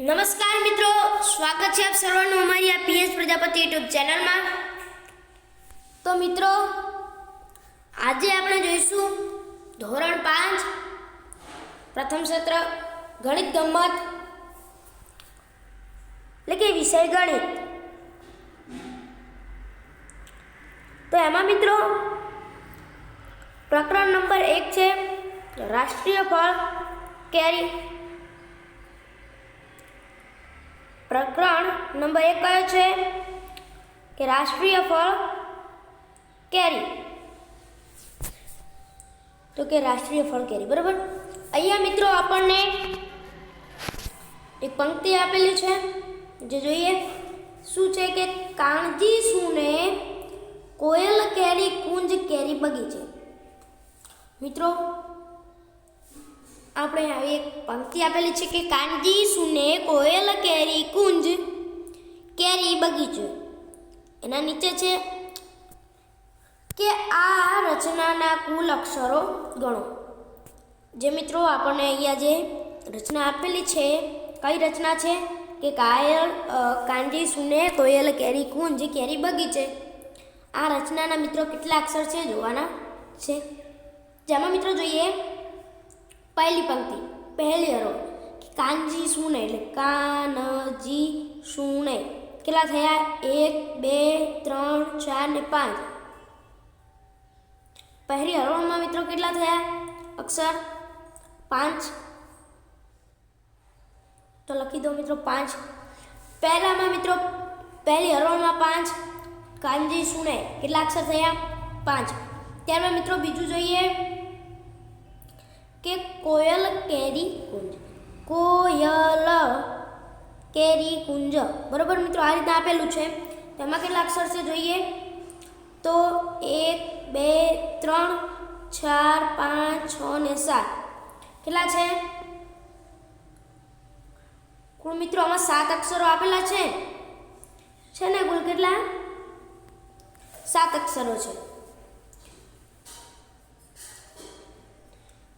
નમસ્કાર મિત્રો, સ્વાગત છે આપ સર્વનું અમારી આ પીએસ પ્રજાપતિ યુટ્યુબ ચેનલમાં। તો મિત્રો, આજે આપણે જોઈશું ધોરણ 5 પ્રથમ સત્ર ગણિત ગમ્મત એટલે કે વિષય ગણિત। તો એમાં મિત્રો પ્રકરણ નંબર 1 છે રાષ્ટ્રીય ફળ કેરી। પ્રકરણ નંબર 1 કયો છે કે રાષ્ટ્રીય ફળ કેરી। તો કે રાષ્ટ્રીય ફળ કેરી, બરાબર। અહીંયા મિત્રો આપણને એક પંક્તિ આપેલી છે, જે જોઈએ શું છે કે કાણજી સૂને કોયલ કેરી કુંજ કેરી બગીચે। મિત્રો આપણે આવી એક પંક્તિ આપેલી છે કે કાનજી સૂને કોયલ કેરી કુંજ કેરી બગીચો। એના નીચે છે કે આ રચનાના કુલ અક્ષરો ગણો। જે મિત્રો આપણને અહીંયા જે રચના આપેલી છે, કઈ રચના છે કે કાનજી સૂને કોયલ કેરી કુંજ કેરી બગીચે। આ રચનાના મિત્રો કેટલા અક્ષર છે જોવાના છે। જેમાં મિત્રો જોઈએ પહેલી પંક્તિ, પહેલી હરોળ કાનજી સૂને એટલે કાનજી સૂને કેટલા થયા 1 2 3 4 ને 5। પહેલી હરોળમાં મિત્રો કેટલા થયા અક્ષર 5। તો લખી દો મિત્રો 5। પહેલામાં મિત્રો પહેલી હરોળમાં 5 કાનજી સૂને કેટલા અક્ષર થયા 5। ત્યારબાદ મિત્રો બીજું જોઈએ કે કોયલ કેરી કુંજ, કોયલ કેરી કુંજ, બરોબર મિત્રો। આ રીતે આપેલું છે, તેમાં કેટલા અક્ષર છે જોઈએ તો 1 2 3 4 5 6 ને 7 કેટલા છે કુલ મિત્રો આમાં 7 અક્ષરો આપેલા છે ને કુલ કેટલા 7 અક્ષરો છે।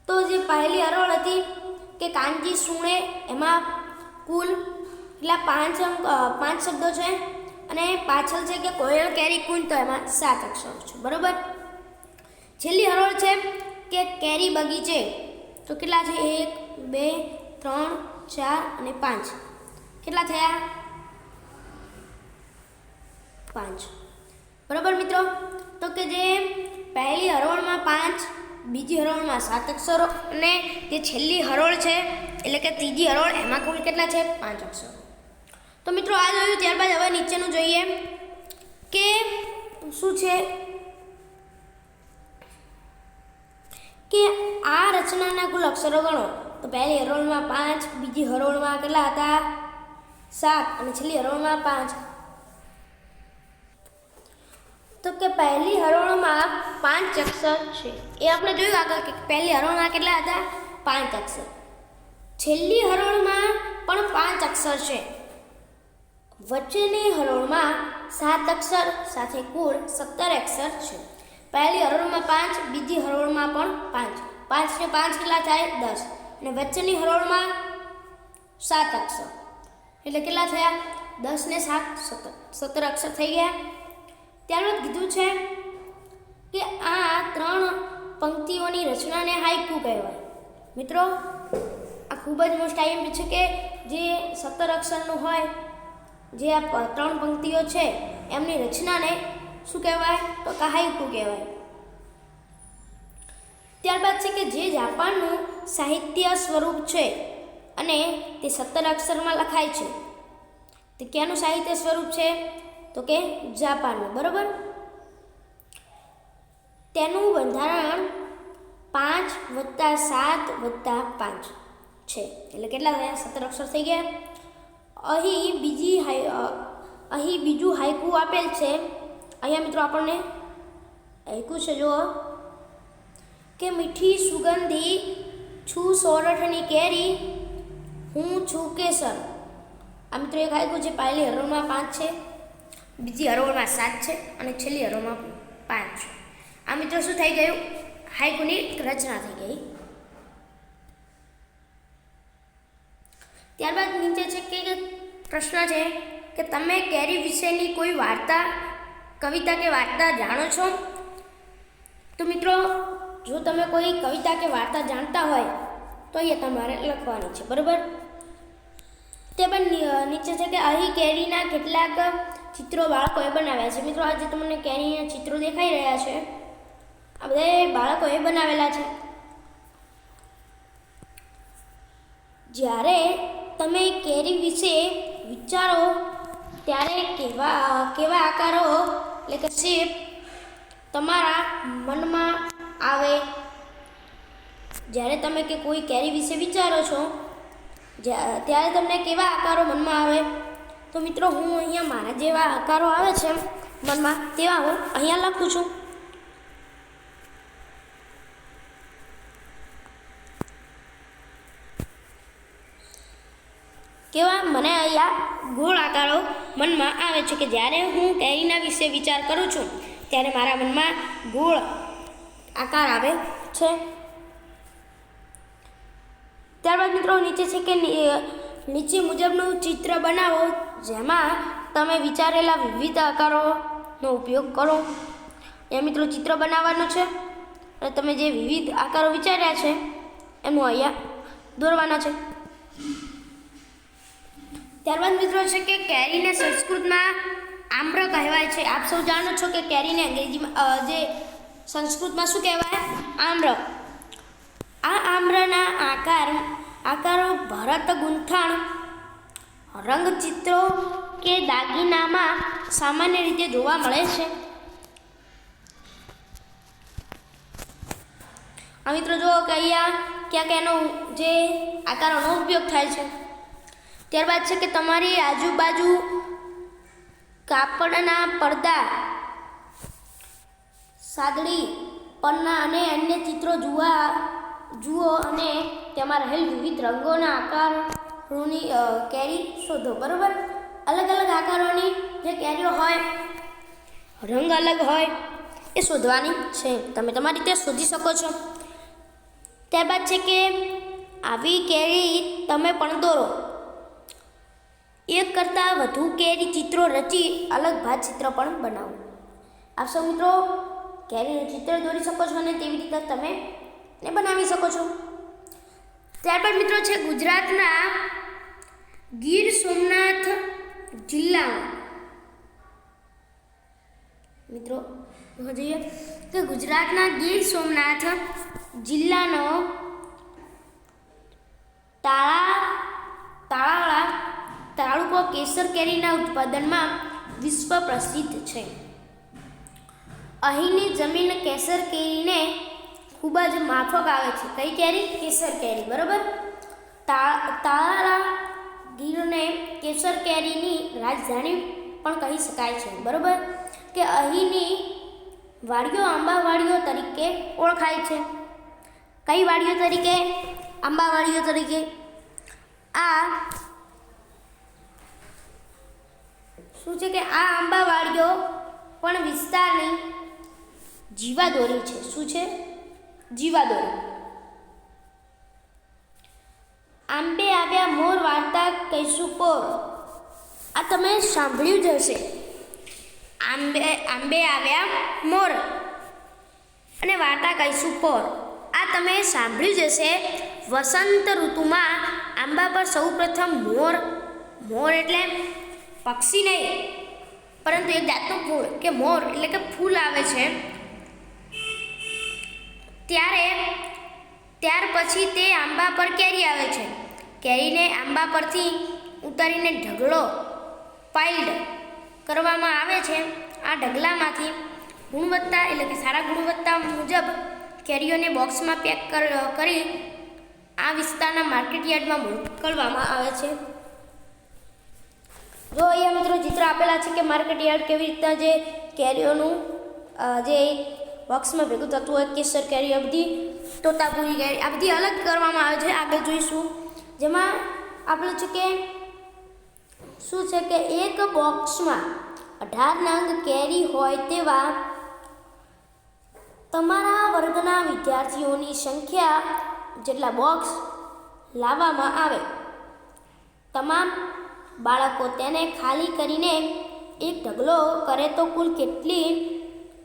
તો જે પહેલી હરોળ હતી કે કાનજી સૂણે એમાં કુલ કેટલા 5 શબ્દો છે, અને પાછળ છે કે કોયલ કેરી કુંજ, તો એમાં 7 અક્ષરો છે, બરોબર। છેલ્લી હરોળ છે કે કેરી બગીચે, તો કેટલા છે 1 2 3 4 અને 5 કેટલા થયા 5, બરોબર મિત્રો। તો કે જે પહેલી હરોળમાં 5, બીજી હરોળમાં 7 અક્ષરો, અને જે છેલ્લી હરોળ છે એટલે કે ત્રીજી હરોળ એમાં કુલ કેટલા છે 5 અક્ષરો। તો મિત્રો આ જોયું, ત્યારબાદ હવે નીચેનું જોઈએ કે શું છે કે આ રચનાના કુલ અક્ષરો ગણો। તો પહેલી હરોળમાં 5, બીજી હરોળમાં કેટલા હતા 7, અને છેલ્લી હરોળમાં 5। તો કે પહેલી હરોળમાં 5 અક્ષર છે, એ આપણે જોયું આગળ કે પહેલી હરોળમાં કેટલા હતા 5 અક્ષર, છેલ્લી હરોળમાં પણ 5 અક્ષર છે, વચ્ચેની હરોળમાં 7 અક્ષર સાથે કુલ 17 અક્ષર છે। પહેલી હરોળમાં 5, બીજી હરોળમાં પણ 5, 5 ને 5 કેટલા થાય 10, અને વચ્ચેની હરોળમાં 7 અક્ષર એટલે કેટલા થયા 10 ને 7 17 અક્ષર થઈ ગયા। ત્યારબાદ કીધું છે કે આ 3 પંક્તિઓની રચનાને હાઇકુ કહેવાય। મિત્રો આ ખૂબ જ મોસ્ટ આઈએમપી છે કે જે 17 અક્ષરનું હોય, જે આ 3 પંક્તિઓ છે એમની રચનાને શું કહેવાય તો કે હાઇકુ કહેવાય। ત્યારબાદ છે કે જે જાપાનનું સાહિત્ય સ્વરૂપ છે અને તે 17 અક્ષરમાં લખાય છે, તે ક્યાંનું સાહિત્ય સ્વરૂપ છે તો કે જાપાનનું, બરોબર। તેનું બંધારણ 5 + 7 + 5 છે, એટલે કેટલા થયા 17 અક્ષર થઈ ગયા। અહીં બીજું હાઇકુ આપેલ છે, અહીંયા મિત્રો આપણને હાઇકુ છે જો કે મીઠી સુગંધી છું સોરઠની કેરી હું છું કેસર। આ મિત્રો એક હાઇકુ છે, પહેલી હરોળમાં 5 છે, બીજી હરોળમાં 7 છે, અને છેલ્લી હરોળમાં 5 છે। આ મિત્રો શું થઈ ગયું હાઇકુની રચના થઈ ગઈ। ત્યારબાદ નીચે છે કે પ્રશ્ન છે કે તમે કેરી વિશેની કોઈ વાર્તા, કવિતા કે વાર્તા જાણો છો? તો મિત્રો, જો તમે કોઈ કવિતા કે વાર્તા જાણતા હોય તો એ તમારે લખવાની છે, બરાબર? ત્યારબાદ નીચે છે કે અહીં કેરીના કેટલાક ચિત્રો બાળકોએ બનાવ્યા છે. મિત્રો, આજે તમને કેરીના ચિત્રો દેખાઈ રહ્યા છે, આ બધા બાળકોએ બનાવેલા છે. જ્યારે તમે કેરી વિશે વિચારો ત્યારે કેવા આકારો એટલે કે શેપ તમારા મનમાં આવે? જ્યારે તમે કે કોઈ કેરી વિશે વિચારો છો ત્યારે તમને કેવા આકારો મનમાં આવે? તો મિત્રો, હું અહીંયા મારા જેવા આકારો આવે છે મનમાં તેવા હું અહીંયા લખું છું. કેવા મને અહીંયા ગોળ આકારો મનમાં આવે છે કે જ્યારે હું કેરીના વિશે વિચાર કરું છું ત્યારે મારા મનમાં ગોળ આકાર આવે છે. ત્યારબાદ મિત્રો નીચે છે કે નીચે મુજબનું ચિત્ર બનાવો જેમાં તમે વિચારેલા વિવિધ આકારોનો ઉપયોગ કરો. એ મિત્રો ચિત્ર બનાવવાનું છે અને તમે જે વિવિધ આકારો વિચાર્યા છે એનું અહીંયા દોરવાના છે. ત્યારબાદ મિત્રો છે કે કેરીને સંસ્કૃતમાં આમ્ર કહેવાય છે. આપ સૌ જાણો છો કે કેરીને અંગ્રેજીમાં જે સંસ્કૃતમાં શું કહેવાય? આમ્ર. આ આમ્રના આકારો ભરત ગૂંથણ, રંગચિત્રો કે દાગીનામાં સામાન્ય રીતે જોવા મળે છે. આ મિત્રો જુઓ કે અહીંયા ક્યાંક એનો જે આકારોનો ઉપયોગ થાય છે. ત્યારબાદ છે કે તમારી આજુબાજુ કાપડના પડદા, સાદડી પરના અને અન્ય ચિત્રો જુઓ અને તેમાં રહેલ વિવિધ રંગોના આકારોની કેરી શોધો, બરાબર? અલગ અલગ આકારોની જે કેરીઓ હોય, રંગ અલગ હોય, એ શોધવાની છે. તમે તમારી રીતે શોધી શકો છો. ત્યારબાદ છે કે આવી કેરી તમે પણ દોરો. એક કરતાં વધુ કેરી ચિત્રો રચી અલગ ભાત ચિત્ર પણ બનાવો. આપ સૌ મિત્રો કેરીનું ચિત્ર દોરી શકો છો અને તેવી રીતે તમે ને બનાવી શકો છો. ત્યારબાદ મિત્રો છે ગુજરાતના ગીર સોમનાથ જિલ્લામાં મિત્રો જોઈએ કે ગુજરાતના ગીર સોમનાથ જિલ્લાનો તાળાળા તાલુકો કેસર કેરીના ઉત્પાદનમાં વિશ્વ પ્રસિદ્ધ છે. અહીંની જમીન કેસર કેરીને ખૂબ જ માફક આવે છે. કઈ કેરી? કેસર કેરી, બરાબર? તાળાળા ગીરને કેસર કેરીની રાજધાની પણ કહી શકાય છે, બરાબર? કે અહીંની વાડીઓ આંબાવાડીઓ તરીકે ઓળખાય છે. કઈ વાડીઓ તરીકે? આંબાવાડીઓ તરીકે. આ શું છે કે આ આંબાવાડીઓ પણ વિસ્તારની જીવાદોરી છે. શું છે? જીવાદોરી. આંબે આવ્યા મોર વાર્તા કહીશું પોર. આ તમે સાંભળ્યું જ હશે. આંબે આવ્યા મોર અને વાર્તા કહીશું પોર. આ તમે સાંભળ્યું જ હશે. વસંત ઋતુમાં આંબા પર સૌપ્રથમ મોર એટલે પક્ષી નહીં પરંતુ એક જાતનું ફૂલ કે મોર એટલે કે ફૂલ આવે છે. ત્યાર પછી તે આંબા પર કેરી આવે છે. કેરીને આંબા પરથી ઉતારીને ઢગલો પાઇલ્ડ કરવામાં આવે છે. આ ઢગલામાંથી ગુણવત્તા એટલે કે સારા ગુણવત્તા મુજબ કેરીઓને બોક્સમાં પેક કરી આ વિસ્તારના માર્કેટ યાર્ડમાં મોકલવામાં આવે છે. જો અહીંયા મિત્રો ચિત્ર આપેલા છે કે માર્કેટ યાર્ડ કેવી રીતના જે કેરીઓનું જે બોક્સમાં ભેગું થતું હોય, કેસર કેરી, આ બધી તોતાપુરી કેરી, આ બધી અલગ કરવામાં આવે છે. આગળ જોઈશું જેમાં આપણે છે કે શું છે કે એક બોક્સમાં 18 નંગ કેરી હોય તેવા તમારા વર્ગના વિદ્યાર્થીઓની સંખ્યા જેટલા બોક્સ લાવવામાં આવે તમામ બાળકો તેને ખાલી કરીને એક ઢગલો કરે તો કુલ કેટલી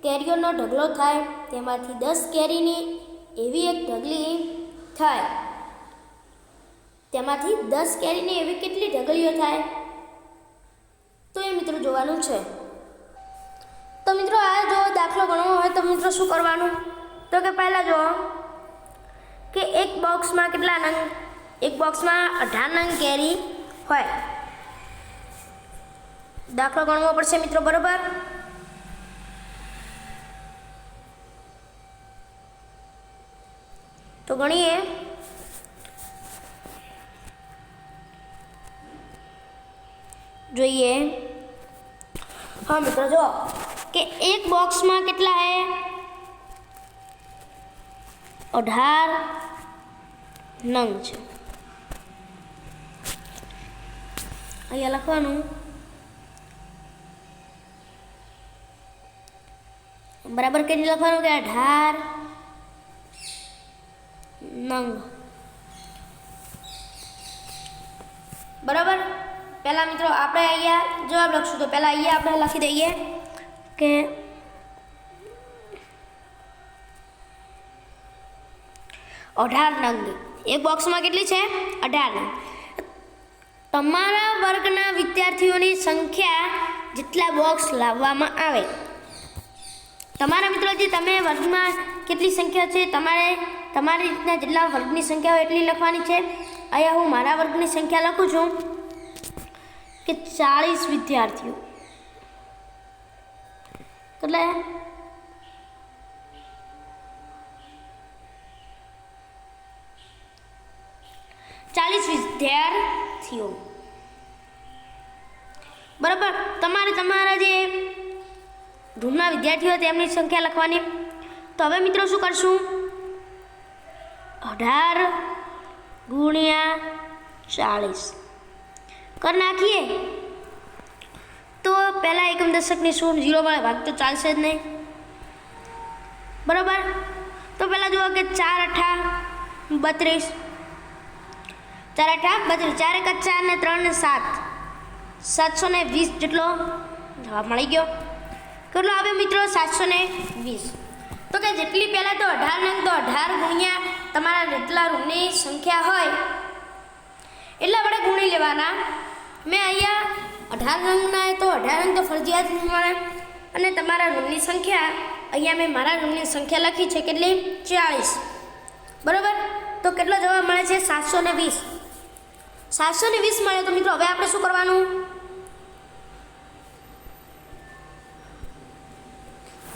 કેરીઓનો ઢગલો થાય? તેમાંથી 10 કેરીની એવી એક ઢગલી થાય. તેમાંથી 10 કેરીની એવી કેટલી ઢગલીઓ થાય? તો એ મિત્રો જોવાનું છે. તો મિત્રો આ જો દાખલો ગણવો હોય તો મિત્રો શું કરવાનું? તો કે પહેલાં જો કે એક બોક્સમાં કેટલા નંગ? એક બોક્સમાં 18 નંગ કેરી હોય. દાખલો ગણવો પડશે મિત્રો, બરોબર? તો ગણીએ. જોઈએ. હા મિત્રો જો કે એક બોક્સમાં કેટલા હે? 18 નંગ છે. અહીંયા લખવાનું બરાબર કેટલી લખવાનું કે 18 નંગ. બરાબર. પહેલાં મિત્રો આપણે અહીંયા જવાબ લખશું તો પહેલાં અહીંયા આપણે લખી દઈએ કે 18 નંગ. એક બોક્સમાં કેટલી છે? 18 નંગ. તમારા વર્ગના વિદ્યાર્થીઓની સંખ્યા જેટલા બોક્સ લાવવામાં આવે. તમારા મિત્રો જે તમે વર્ગમાં કેટલી સંખ્યા છે તમારી રીતના જેટલા વર્ગની સંખ્યા હોય એટલી લખવાની છે. અહીંયા હું મારા વર્ગની સંખ્યા લખું છું કે 40 વિદ્યાર્થીઓ. એટલે 40 વિદ્યાર્થીઓ. બરાબર. તમારે તમારા જે રૂમના વિદ્યાર્થીઓ તેમની સંખ્યા લખવાની. તો હવે મિત્રો શું કરશું? 18 ગુણ્યા 40 કરી નાખીએ તો પહેલાં એકમ દશકની 0 વડે ભાગ તો ચાલશે જ નહીં. બરાબર. તો પહેલાં જુઓ કે 4 8 32, 4 8 32, 4 1 4 ને 3 ને 7, 720 જેટલો જવાબ મળી ગયો. કેટલો આવ્યો મિત્રો? 720. તો કે જેટલી પહેલાં તો 18 નંગ, તો 18 ગુણ્યા તમારા જેટલા રૂમની સંખ્યા હોય એટલા વડે ગુણી લેવાના. મેં અહીંયા 18 નંગના તો 18 નંગ તો ફરજિયાત મળે. અને તમારા રૂમની સંખ્યા અહીંયા મેં મારા રૂમની સંખ્યા લખી છે કેટલી? 40. બરાબર. તો કેટલો જવાબ મળે છે? 720. 720 મળે. તો મિત્રો હવે આપણે શું કરવાનું?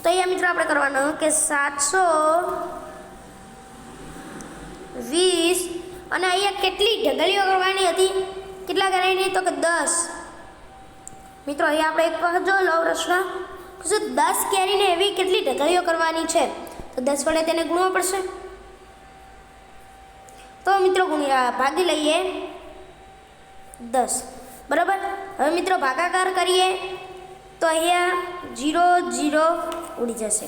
તો અહીંયા મિત્રો આપણે કરવાનું કે 720 અને અહીંયા કેટલી ઢગલીઓ કરવાની હતી? કેટલા કરવાની? તો કે 10. મિત્રો અહીંયા આપણે એક વખત જો લો પ્રશ્ન 10 કેરીને એવી કેટલી ઢગલીઓ કરવાની છે? તો 10 વડે તેને ગુણવો પડશે. તો મિત્રો ભાગી લઈએ 10. બરાબર. હવે મિત્રો ભાગાકાર કરીએ તો અહીંયા 0 0 ઉડી જશે.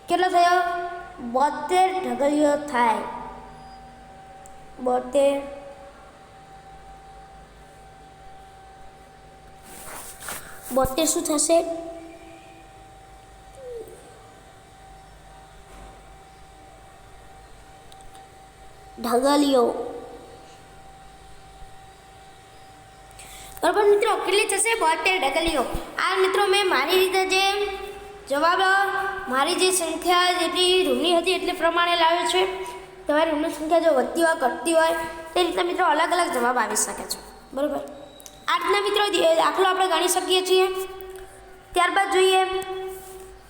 કેટલો થયો? 72 ઢગલીઓ થાય. 72 શું થશે? ઢગલીઓ. બરાબર મિત્રો. કેટલી થશે? 72 ઢગલીઓ. આ મિત્રો મેં મારી રીતે જે જવાબ મારી જે સંખ્યા જેટલી રૂમની હતી એટલે પ્રમાણે લાવ્યો છે. તમારી રૂમની સંખ્યા જો વધતી હોય ઘટતી હોય તે રીતે મિત્રો અલગ અલગ જવાબ આવી શકે છે. બરાબર. આ રીતના મિત્રો દાખલો આપણે ગણી શકીએ છીએ. ત્યારબાદ જોઈએ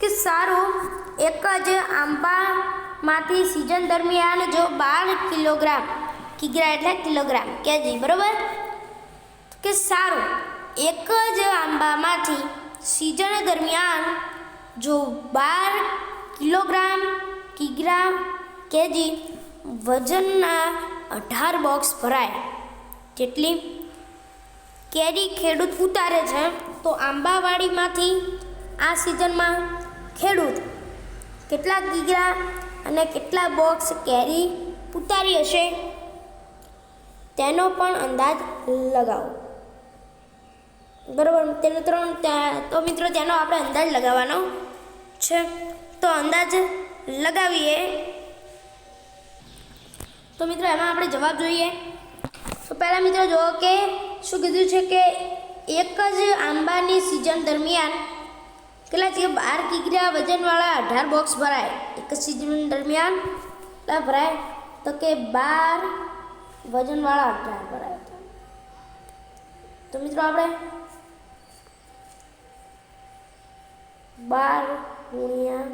કે સારું, એક જ આંબામાંથી સિઝન દરમિયાન જો 12 કિલોગ્રામ, કિગ્રા એટલે કિલોગ્રામ, કેજી. બરાબર. કે સારું, એક જ આંબામાંથી સિઝન દરમિયાન જો 12 કિલોગ્રામ, કિગ્રા, કેજી વજનના 18 બોક્સ ભરાય જેટલી કેરી ખેડૂત ઉતારે છે, તો આંબાવાડીમાંથી આ સિઝનમાં ખેડૂત કેટલા કિગ્રા અને કેટલા બોક્સ કેરી ઉતારી હશે તેનો પણ અંદાજ લગાવો. બરાબર, તેનો તો મિત્રો તેનો આપણે અંદાજ લગાવવાનો છે. તો અંદાજ લગાવીએ. તો મિત્રો એમાં આપણે જવાબ જોઈએ. તો પહેલાં મિત્રો જુઓ કે શું કીધું છે કે એક જ આંબાની સિઝન દરમિયાન કેટલા છે? 12 કિગ્રા વજનવાળા 18 બોક્સ ભરાય. એક જ સિઝન દરમિયાન કેટલા ભરાય? તો કે 12 વજનવાળા 18 ભરાય. તો મિત્રો આપણે 12 ગુણ્યા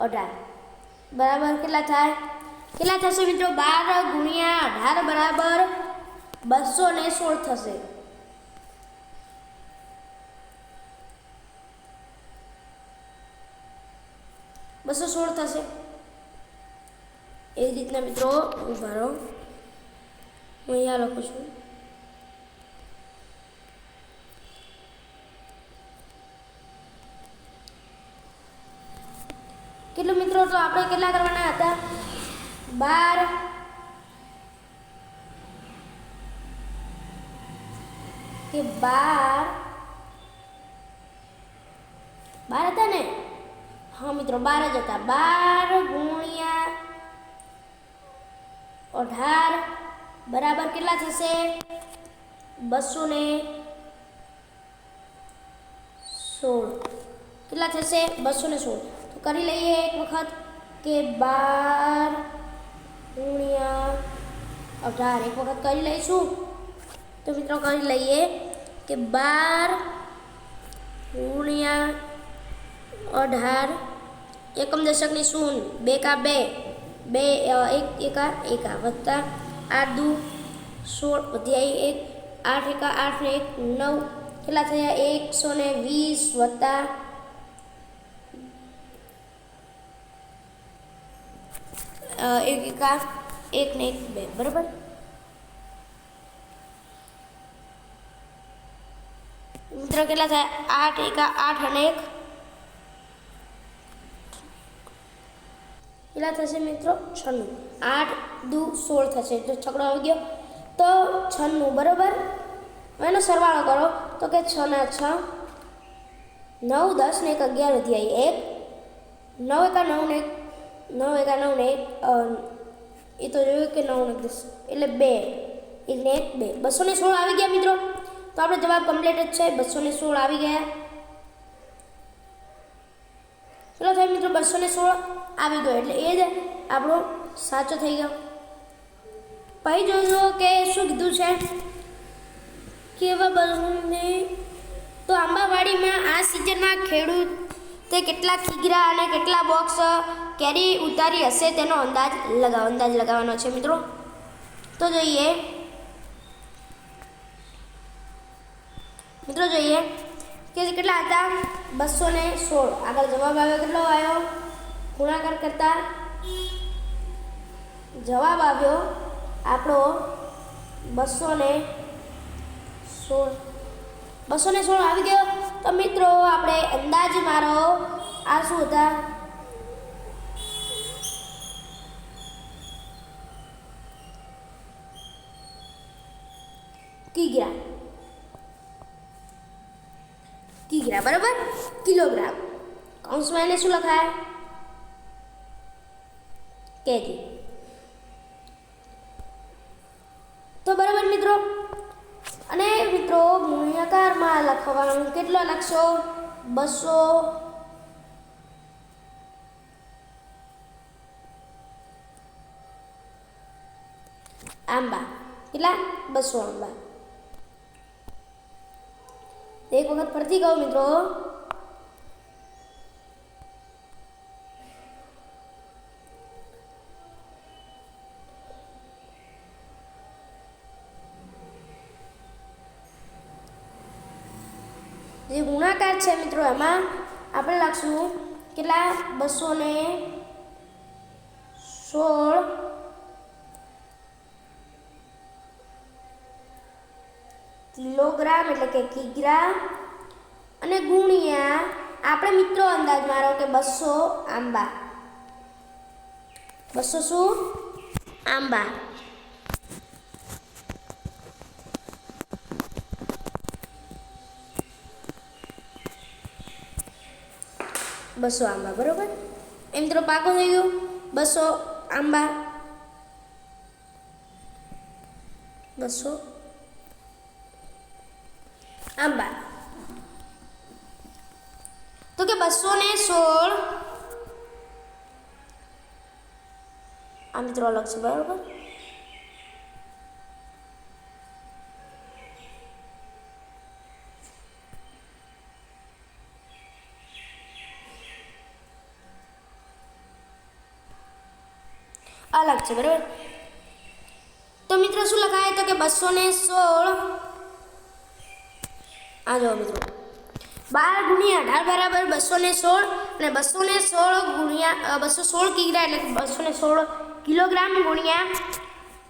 18 બરાબર કેટલા થાય? કેટલા થશે મિત્રો? 12 ગુણ્યા 18 બરાબર 216 થશે. થશે. એ રીતના મિત્રો ઉભા રહો, હું અહીંયા લખું છું. કેટલું મિત્રો? તો આપણે કેટલા કરવાના હતા? 12 કે 12 હતા ને? હા મિત્રો 12 જ હતા. 12 ગુણ્યા 18 બરાબર કેટલા થશે? 216. કેટલા થશે? 216. તો કરી લઈએ એક વખત કે 12 ગુણ્યા 18 એક વખત કરી લઈશું. તો મિત્રો કરી લઈએ કે 12 ગુણ્યા 18 એકમ દશકની શૂન્ય 2 કા 2 1 એકા 1 વત્તા 8 દુ 16 વધી 1 8 એકા 8 ને 1 9 કેટલા થયા? 120 વત્તા 1 એકા 1 ને 1 2 બરાબર. મિત્રો કેટલા થાય? 8 એકા 8 અને 1 કેટલા થશે મિત્રો? 96. 8 દુ 16 થશે. તો છકડો આવી ગયો. તો 96 બરાબર. એનો સરવાળો કરો તો કે 6 ના 6 9 10 ને 1 11 વધી આવી 1 9 એકા 9 ને 9 એકા 9 ને 1 એ તો જોયું કે 9 ને 10 એટલે 2 1 ને 1 2 216 આવી ગયા મિત્રો. તો આપણો જવાબ કમ્પ્લીટ જ છે. 216 આવી ગયા. ચલો થાય મિત્રો 216 આવી ગયો એટલે એ જ આપણો સાચો થઈ ગયો. પછી જોજો કે શું કીધું છે કેવા બને. તો આંબાવાડીમાં આ સિઝનમાં ખેડૂતે કેટલા કિગ્રા અને કેટલા બોક્સ કેરી ઉતારી હશે તેનો અંદાજ લગાવવાનો છે મિત્રો. તો જોઈએ મિત્રો જોઈએ કે કેટલા હતા? 216. આગળ જવાબ આવ્યો કેટલો આવ્યો? ગુણાકાર કરતા જવાબ આવ્યો આપણો 216 આવી ગયો. તો મિત્રો આપણે અંદાજ મારો આ શું હતા? કિગ્રા બરાબર. કિલોગ્રામ કૌંસમાં એને શું લખાય? કેજી. તો બરાબર મિત્રો. અને મિત્રો ગુણાકારમાં લખવાનું કેટલો લખશો? 200 આંબા. કેટલા? 200 આંબા. એક વખત ફરીથી કહું મિત્રો. જે ગુણાકાર છે મિત્રો એમાં આપણે લખશું કેટલા? 216 કિલોગ્રામ એટલે કે કિગ્રા અને ગુણ્યા આપણે મિત્રો અંદાજ મારો કે 200 આંબા. 200 શું? આંબા. 200 આંબા, બરાબર. એ મિત્રો પાકો થઈ ગયો. 200 આંબા, 200 આંબા. તો કે 216 આ મિત્રો અલગ છે, બરાબર. અલગ છે, બરાબર. તો મિત્રો શું લખાય? તો કે 216 આ જો મિત્રો 12 ગુણ્યા 18 બરાબર 216 અને 216 ગુણ્યા 216 કિગ્રા એટલે 216 કિલોગ્રામ ગુણ્યા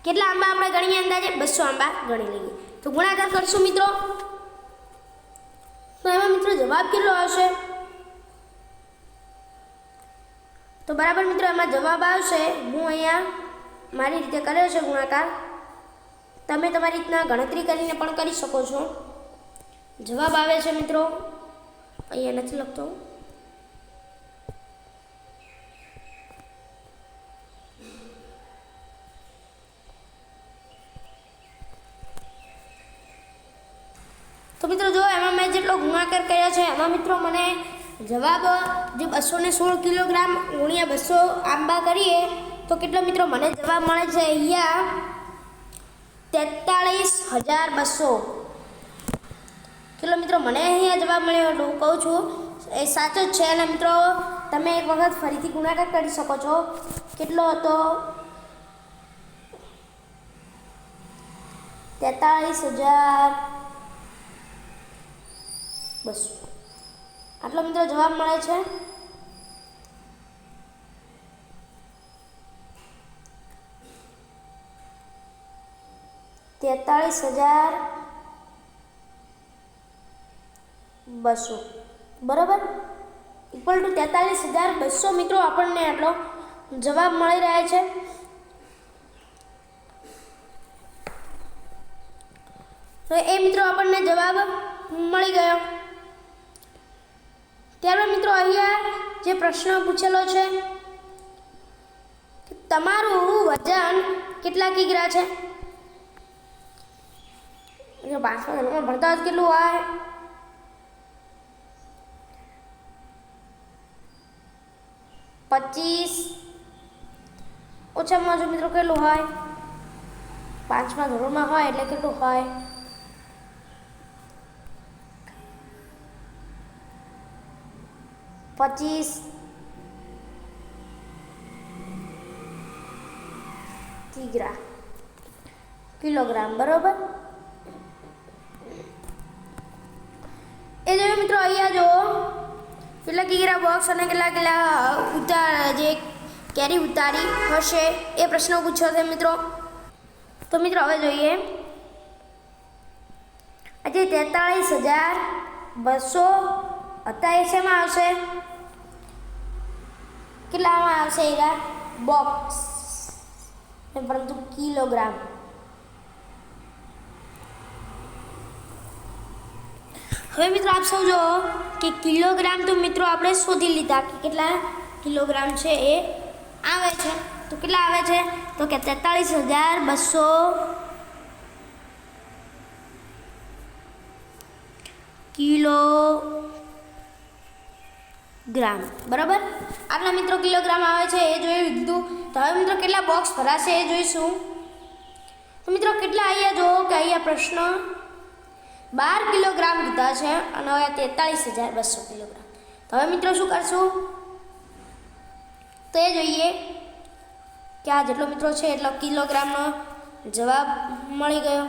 કેટલા આંબા આપણે ગણીએ અંદાજે 200 આંબા ગણી લઈએ. તો ગુણાકાર કરશું મિત્રો. તો એમાં મિત્રો જવાબ કેટલો આવશે? તો બરાબર મિત્રો એમાં જવાબ આવશે, હું અહીંયા મારી રીતે કર્યો છે ગુણાકાર, તમે તમારી રીતના ગણતરી કરીને પણ કરી શકો છો. જવાબ આવે છે મિત્રો, અહીંયા નથી લખતો, તો મિત્રો જો એમાં મેં જેટલો ગુણાકાર કર્યો છે એમાં મિત્રો મને જવાબ જે 216 કિલોગ્રામ ગુણ્યા 200 આંબા કરીએ તો કેટલો મિત્રો મને જવાબ મળે છે અહીંયા 43,200. કેટલો મિત્રો મને અહીંયા જવાબ મળ્યો એટલે હું કહું છું એ સાચો જ છે. અને મિત્રો તમે એક વખત ફરીથી ગુણાકાર કરી શકો છો. કેટલો હતો? 43,200. આટલો મિત્રો જવાબ મળે છે. $43,200 બરાબર ઇક્વલ ટુ 43,200 મિત્રો આપણને આટલો જવાબ મળી રહ્યા છે. તો એ મિત્રો આપણને જવાબ મળી ગયો. ત્યારબાદ મિત્રો અહીંયા જે પ્રશ્ન પૂછેલો છે કે તમારું વજન કેટલા કિગ્રા છે? જો 5મા ધોરણમાં ભણતા હોય કેટલું હોય? 25 ઓછામાં ઓછું મિત્રો કેટલું હોય? 5મા ધોરણમાં હોય એટલે કેટલું હોય? 25 કિલોગ્રામ બરોબર. એ જોયું મિત્રો અહીંયા જો કેટલા કિગ્રા બોક્સ અને કેટલા જે કેરી ઉતારી હશે એ પ્રશ્ન પૂછ્યો છે મિત્રો. તો મિત્રો હવે જોઈએ આજે 43,200 હતા એ શેમાં આવશે? કેટલામાં આવશે? એરા બોક્સ પરંતુ કિલોગ્રામ. હવે મિત્રો આપ સૌ જો કે કિલોગ્રામ તો મિત્રો આપણે શોધી લીધા કે કેટલા કિલોગ્રામ છે એ આવે છે. તો કેટલા આવે છે? તો કે 43,200 કિલોગ્રામ બરાબર. આટલા મિત્રો કિલોગ્રામ આવે છે એ જોઈ લીધું. તો હવે મિત્રો કેટલા બોક્સ ભરાશે એ જોઈશું. તો મિત્રો કેટલા અહીંયા જો કે અહીંયા પ્રશ્ન 12 કિલોગ્રામ કીધા છે અને હવે 43,200 કિલોગ્રામ. તો હવે મિત્રો શું કરશું તો એ જોઈએ કે આ જેટલો મિત્રો છે એટલો કિલોગ્રામનો જવાબ મળી ગયો.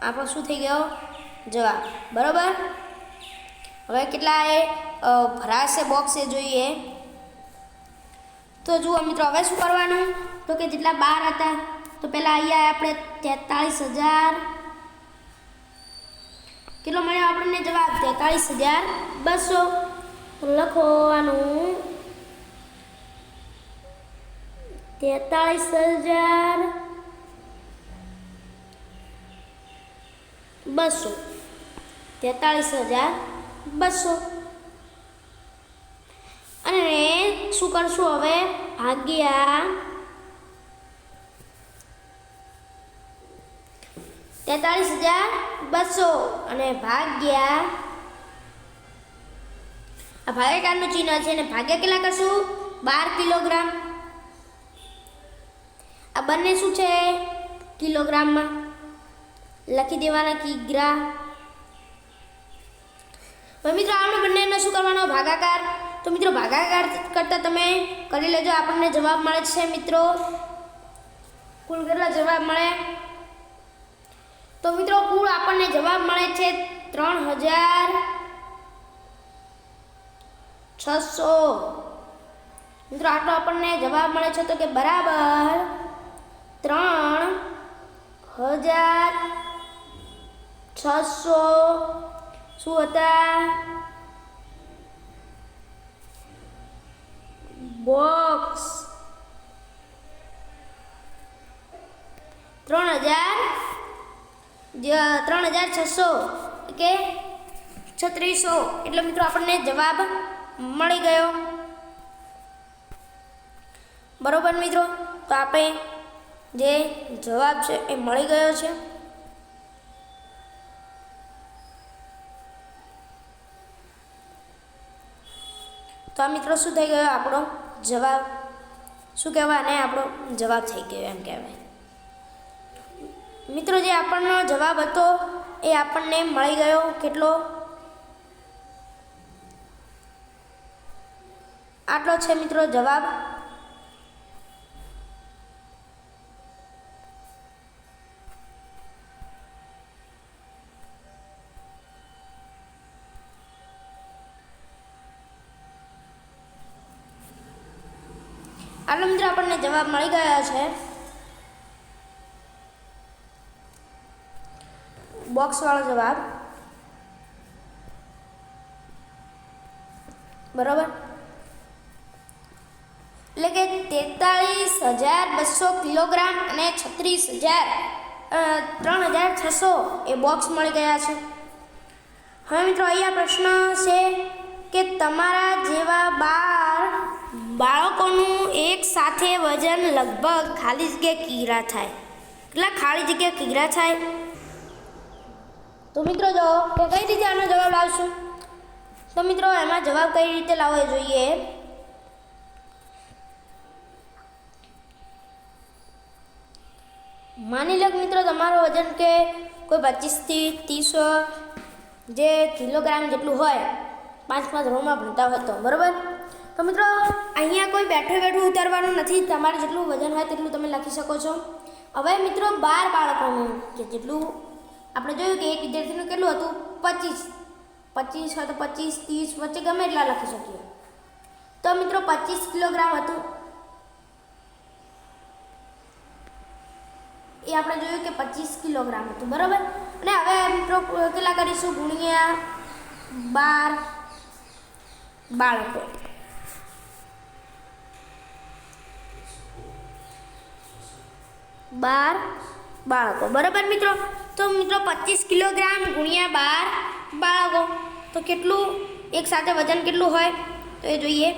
આપણો શું થઈ ગયો? જવાબ બરાબર. હવે કેટલા એ ભરાશે બોક્સ એ જોઈએ. તો જુઓ મિત્રો હવે શું કરવાનું તો કે જેટલા 12 હતા તો પહેલાં અહીંયા આપણે 43,000 કેટલો મળ્યો આપણને જવાબ? 43,200 લખવાનું 43,200 43,200 200 અને શું કરશું હવે ભાગ્યા 43,200 અને ભાગ્યા આ ભાગાકારનું ચિહ્ન છે અને ભાગ્યા કેટલા કરશું 12 કિલોગ્રામ. આ બંને શું છે કિલોગ્રામમાં લખી દેવાના કિગ્રા. હવે મિત્રો આપણે બંનેનો શું કરવાનો ભાગાકાર. તો મિત્રો ભાગાકાર કરતા તમે કરી લેજો. આપણને જવાબ મળે છે મિત્રો કુલ કેટલા જવાબ મળે. તો મિત્રો કુલ આપણને જવાબ મળે છે 3,600. મિત્રો આટલો આપણને જવાબ મળે છે તો કે બરાબર 3,600 શું હતા બોક્સ. 3,600 કે 3600 એટલે મિત્રો આપણને જવાબ મળી ગયો. બરોબર મિત્રો, તો આપણે જે જવાબ છે એ મળી ગયો છે. તો આ મિત્રો શું થઈ ગયો આપણો જવાબ. શું કહેવાય ને આપણો જવાબ થઈ ગયો એમ કહેવાય. મિત્રો જે આપણનો જવાબ હતો એ આપણને મળી ગયો કેટલો આટલો છે મિત્રો જવાબ. આટલો મિત્રો આપણને જવાબ મળી ગયો છે. બોક્સ વાળો જવાબ બરોબર. એટલે કે 43,200 કિલોગ્રામ અને 3,600 એ બોક્સ મળી ગયા છે. હવે મિત્રો અહીંયા પ્રશ્ન છે કે તમારા જેવા 12 બાળકોનું એક સાથે વજન લગભગ ખાલી જગ્યા કિગ્રા થાય. કેટલા ખાલી જગ્યા કિગ્રા થાય? તો મિત્રો જો કે કઈ રીતે આનો જવાબ લાવશું. તો મિત્રો એમાં જવાબ કઈ રીતે લાવવો જોઈએ. માની લો મિત્રો તમારું વજન કે કોઈ 25 થી 30 જે કિલોગ્રામ જેટલું હોય 5 ધોરણમાં ભણતા હોય તો બરાબર. તો મિત્રો અહીંયા કોઈ બેઠું ઉતારવાનું નથી. તમારે જેટલું વજન હોય તેટલું તમે લખી શકો છો. હવે મિત્રો 12 બાળકોનું કે જેટલું આપણે જોયું કે એક વિદ્યાર્થીનું કેટલું હતું 25 હોય તો 25 30 વચ્ચે ગમે એટલા લખી શકીએ. તો મિત્રો 25 કિલોગ્રામ હતું એ આપણે જોયું કે 25 કિલોગ્રામ હતું બરાબર. અને હવે મિત્રો કેટલા કરીશું ગુણ્યા 12 બાળકો. બાળકો બરાબર મિત્રો. તો મિત્રો 25 કિલોગ્રામ ગુણ્યા 12 બાળકો તો કેટલું એક સાથે વજન કેટલું હોય તો એ જોઈએ.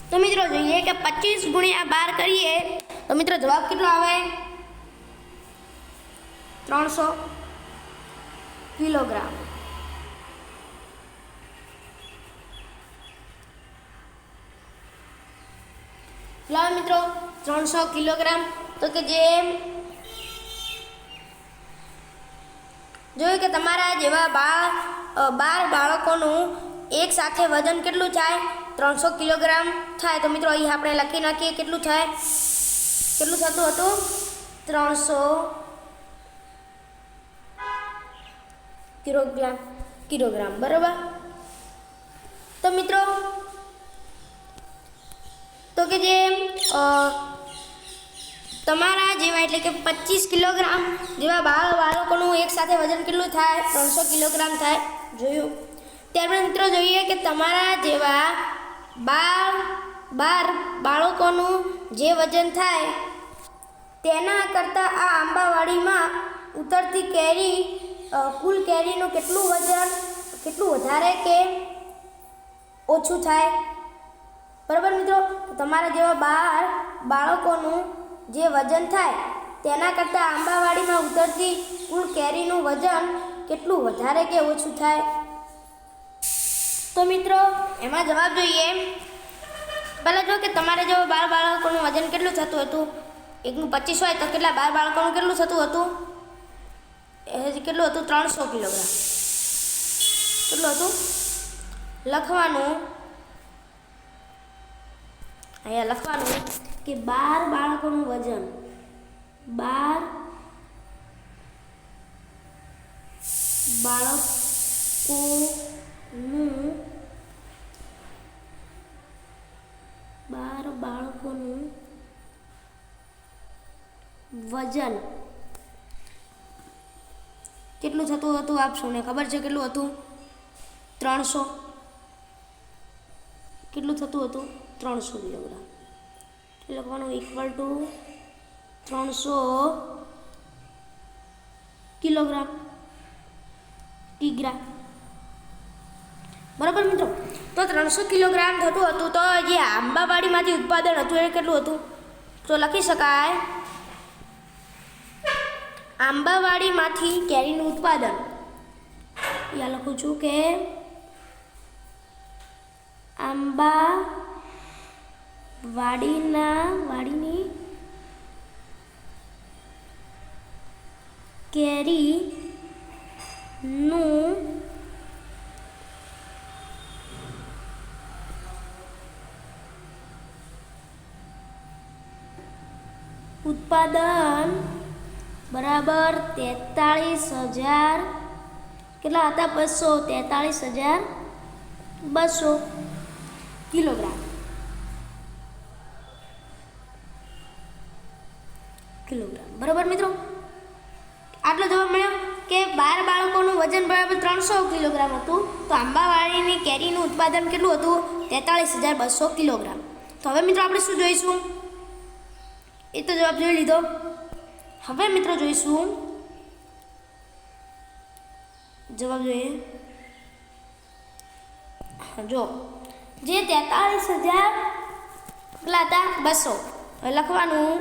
તો મિત્રો જોઈએ કે 25 ગુણ્યા 12 કરીએ તો મિત્રો જવાબ કેટલો આવે 300 કિલોગ્રામ. લાવો મિત્રો 300 કિલોગ્રામ. તો કે જે જોયું કે તમારા જેવા 12 બાળકોનું એક સાથે વજન કેટલું થાય 300 કિલોગ્રામ થાય. તો મિત્રો અહીં આપણે લખી નાખીએ કેટલું થાય. કેટલું થતું હતું 300 કિલોગ્રામ બરાબર. તો મિત્રો તો કે જે તમારા જેવા એટલે કે 25 કિલોગ્રામ જેવા બાળકોનું એક સાથે વજન કેટલું થાય 300 કિલોગ્રામ થાય જોયું. ત્યારબાદ મિત્રો જોઈએ કે તમારા જેવા 12 બાળકોનું જે વજન થાય તેના કરતાં આ આંબાવાડીમાં ઉતરતી કેરી કુલ કેરીનું કેટલું વધારે કે ઓછું થાય? બરાબર મિત્રો, તમારા જેવા 12 બાળકોનું જે વજન થાય તેના કરતાં આંબાવાડીમાં ઉતરતી કુલ કેરીનું વજન કેટલું વધારે કે ઓછું થાય? તો મિત્રો એમાં જવાબ જોઈએ. પહેલાં જો કે તમારે જેવા 12 બાળકોનું વજન કેટલું થતું હતું? 1/25 હોય તો કેટલા 12 બાળકોનું કેટલું થતું હતું? કેટલું હતું? 300 કિલોગ્રામ. કેટલું હતું? લખવાનું અહીંયા લખવાનું કે 12 બાળકોનું વજન 12 બાળકોનું વજન કેટલું થતું હતું? આપ સૌને ખબર છે કેટલું હતું? 300. કેટલું થતું હતું? 300 કિલોગ્રામ. લખવાનું ઇક્વલ ટુ 300 કિલોગ્રામ કિગ્રા. બરાબર મિત્રો, તો 300 કિલોગ્રામ થતું હતું. તો જે આંબાવાડીમાંથી ઉત્પાદન હતું એ કેટલું હતું? તો લખી શકાય આંબાવાડીમાંથી કેરીનું ઉત્પાદન. અહીંયા લખું છું કે વાડીની કેરીનું ઉત્પાદન બરાબર 43,000 કેટલા હતા? 243,200 કિલોગ્રામ. બરાબર મિત્રો, આટલો જવાબ મળ્યો કે 12 બાળકોનું વજન બરાબર 300 કિલોગ્રામ હતું. તો આંબાવાડીની કેરીનું ઉત્પાદન કેટલું હતું? 43,200 કિલોગ્રામ. તો હવે મિત્રો આપણે શું જોઈશું? એ તો જવાબ જોઈ લીધો. હવે મિત્રો જોઈશું જવાબ જોઈએ. જો જે 43,000 કેટલા હતા? 200. હવે લખવાનું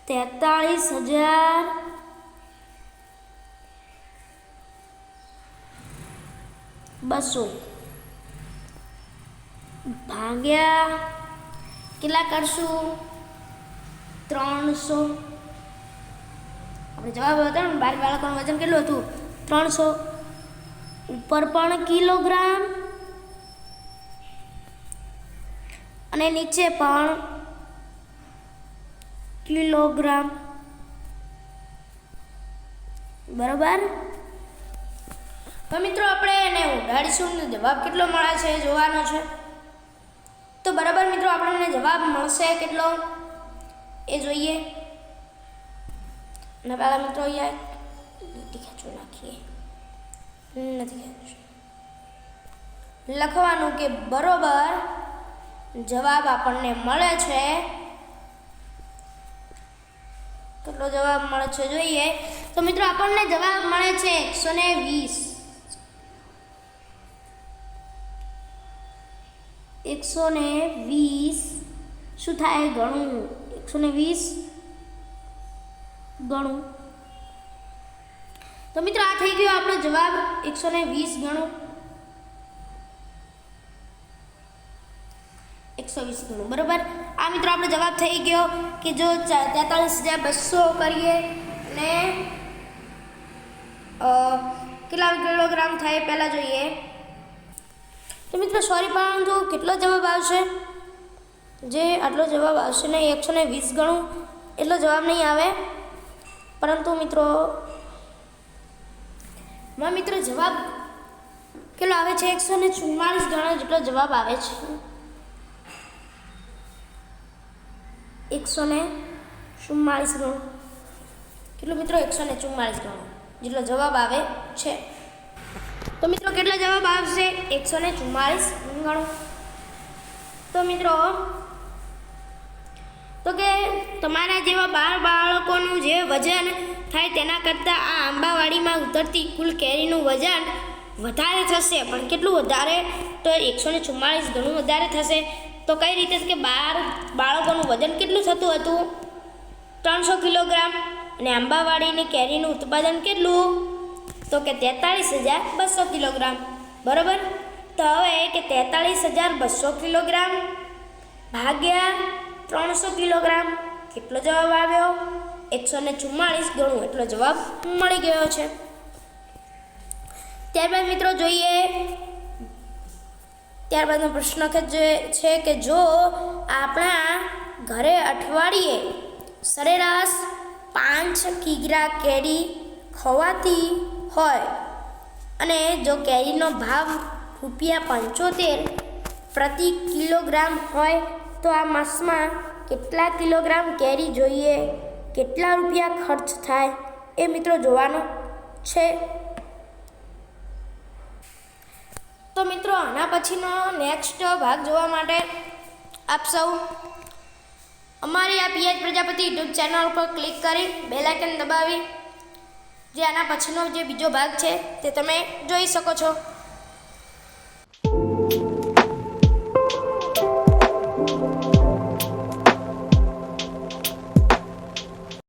43,200 ભાગ્યા કેટલા કરશું? 300. આપણે જવાબ હતો ને 12 બાળકોનું વજન કેટલું હતું? 300. ઉપર પણ કિલોગ્રામ અને નીચે પણ કિલોગ્રામ. બરાબર. તો મિત્રો આપણે એને ઉડાડીશું ને જવાબ કેટલો મળે છે જોવાનો છે. તો બરાબર મિત્રો આપણને જવાબ મળશે કેટલો એ જોઈએ. અને પહેલાં મિત્રો અહીંયા ખેંચો નાખીએ. નથી ખેંચો. લખવાનું કે બરોબર જવાબ આપણને મળે છે. કેટલો જવાબ મળે છે જોઈએ. તો મિત્રો આપણને જવાબ મળે છે 120. 120 શું થાય? ગણું. 120 ગણું. તો મિત્રો આ થઈ ગયો આપણો જવાબ 120 ગણું. 120 ગણું. બરાબર. આ મિત્રો આપણો જવાબ થઈ ગયો કે જો 43,200 કરીએ અને કેટલા કિલોગ્રામ થાય પહેલાં જોઈએ. તો મિત્રો સોરી પરંતુ કેટલો જવાબ આવશે? જે આટલો જવાબ આવશે નહીં. 120 ગણું એટલો જવાબ નહીં આવે. પરંતુ મિત્રો જવાબ કેટલો આવે છે? 144 ગણો જેટલો જવાબ આવે છે. 144 ગણો. કેટલું મિત્રો? 144 ગણો જેટલો જવાબ આવે છે. તો મિત્રો કેટલા જવાબ આવશે? 144 ગણો. તો મિત્રો તો કે તમારા જેવા 12 બાળકોનું જે વજન થાય તેના કરતાં આ આંબાવાડીમાં ઉતરતી કુલ કેરીનું વજન વધારે થશે. પણ કેટલું વધારે? તો 144 ગણું વધારે થશે. તો કઈ રીતે કે બાળકોનું વજન કેટલું થતું હતું? 300 કિલોગ્રામ. અને આંબાવાડીની કેરીનું ઉત્પાદન કેટલું? તો કે 43,200 કિલોગ્રામ. બરાબર. તો હવે કે 43,200 કિલોગ્રામ ભાગ્યા 300 કિલોગ્રામ કેટલો જવાબ આવ્યો? 144 ગણું એટલો જવાબ મળી ગયો છે. ત્યારબાદ મિત્રો જોઈએ, ત્યારબાદનો પ્રશ્ન છે કે જો આપણા ઘરે અઠવાડિયે સરેરાશ 5 કિગ્રા કેરી ખવાતી હોય અને જો કેરીનો ભાવ ₹75 પ્રતિ કિલોગ્રામ હોય તો આ માસમાં કેટલા કિલોગ્રામ કેરી જોઈએ, કેટલા રૂપિયા ખર્ચ થાય એ મિત્રો જોવાનું છે. તો મિત્રો આના પછીનો નેક્સ્ટ ભાગ જોવા માટે આપ સૌ અમારી આ પીએચ પ્રજાપતિ યુટ્યુબ ચેનલ ઉપર ક્લિક કરી બેલ આઇકન દબાવી જે આના પછીનો જે બીજો ભાગ છે તે તમે જોઈ શકો છો.